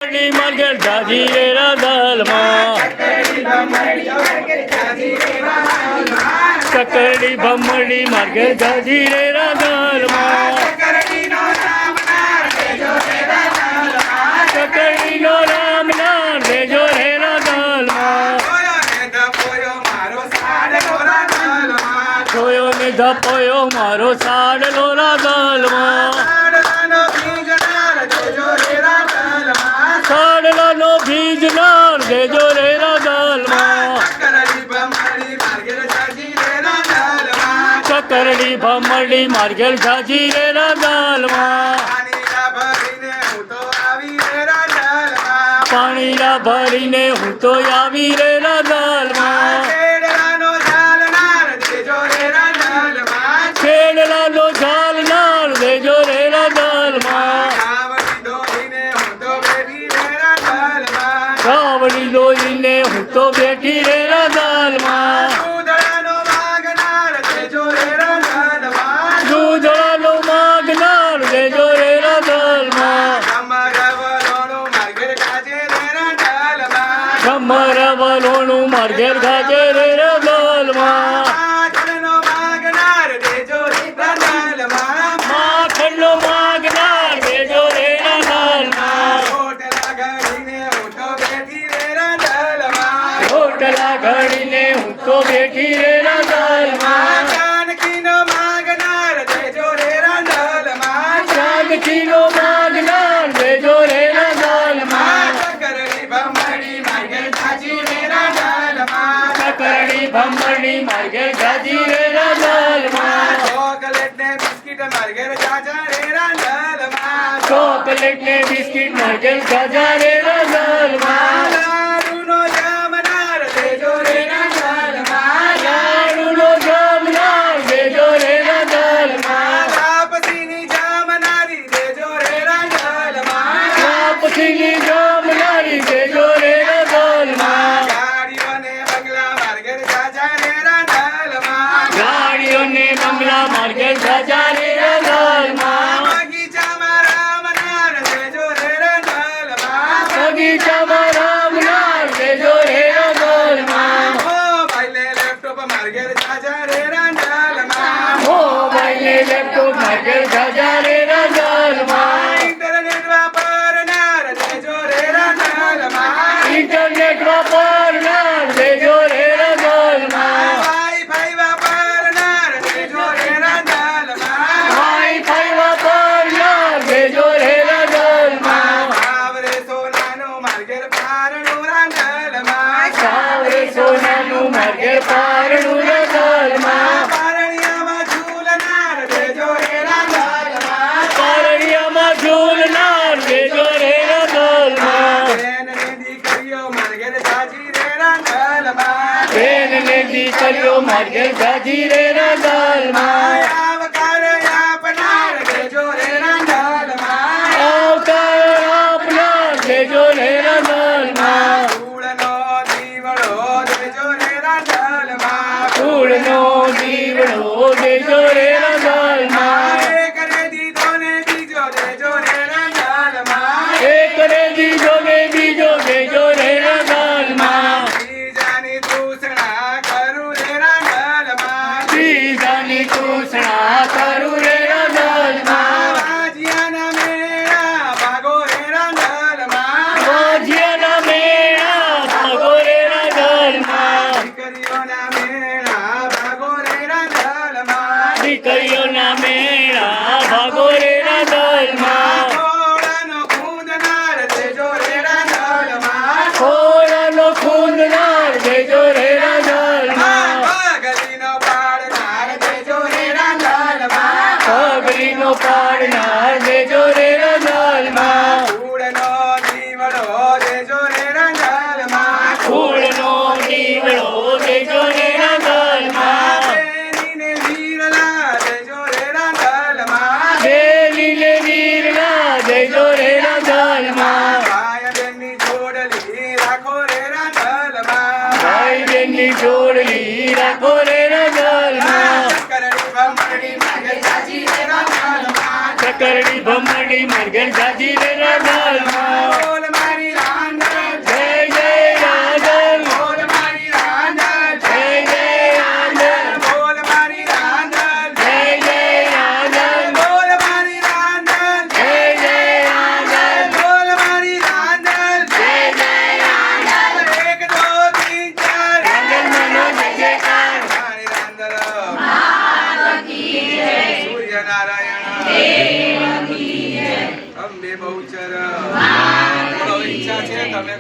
ભમરડી માર્ગે જાજી રે રાધાલમાં ચકરડી ભમરડી માર્ગે જાજી રે રાધાલમાં ચકરડીનો રામ નામ દેજો રે રાધાલમાં જોયો ને ધપોયો મારો સાડલો રાધાલમાં સાડલાનો ભીજનાર દેજો રે રાધાલમાં ચકરડી ભમરડી માર્ગેલ જાજી રે રાધાલમાં પાણીલા ભરીને હું તો આવી રે રાધાલમાં ખેડલાનો ઝાલનાર દેજો રે રાધાલમાં કાવડી લોહીને હું તો બેઠી રે રાધાલમાં દૂધળાનો માગનાર દેજો રે રાધાલમાં કમરવલોનું માર્ગેર ગાજે રે રાધાલમાં માખણનો માગનાર દેજો રે રાધાલમાં રોટલા ઘડીને હું તો બેઠી રે રાધાલમાં જાનકીનો માગનાર દેજો રે રાધાલમાં ચકરડી ભમરડી માર્ગે જાજી રે રાધાલમાં ચોકલેટ ને બિસ્કિટ માર્ગે જાજા રે રાધાલમાં લાડુનો જામનાર દેજો રે રાધાલમાં તાપસીની જામનારી દેજો રે રાધાલમાં ગાડીઓને બંગલા માર્ગે જાજા રે રાધાલમાં બગીચામાં રામ નાર દેજો રે રાધાલમાં મોબાઈલ લેપટોપ માર્ગે જાજા રે રાધાલમાં ઇન્ટરનેટ વાપરનાર દેજો રે રાધાલમાં વાઈફાઈ વાપરનાર દેજો રે રાધાલમાં સાવરે સોનાનું માર્ગે પારણું રાધાલમાં પારણિયામાં ઝૂલનાર દેજો રે રાધાલમાં બેન ને દીકરીઓ માર્ગે જાજી રે રાધાલમાં આવકાર આપનાર દેજો રે રાધાલમાં ફૂળનો દીવડો દેજો રે રાધાલમાં એક રે દીધો ને બીજો દેજો રે રાધાલમાં બીજાની તૃષ્ણા કરું રે રાધાલમાં વાજિયાના મેળા ભાગો રે રાધાલમાં દીકરીઓના મેળા ભાગો રે રાધાલમાં ખોળાનો ખૂંદનાર દેજો રે રાધાલમાં પગલીનો પાડનાર દેજો રે રાધાલમાં ફૂળનો દીવડો દેજો રે રાધાલમાં બેનીને વીરલા દેજો રે રાધાલમાં ભાઈ બેનની જોડલી રાખો રે રાધાલમાં ચકરડી ભમરડી માર્ગે જાજી રે રાધાલમાં બોલ મારી બે બહુચર. બોલો, ઈચ્છા છે તમે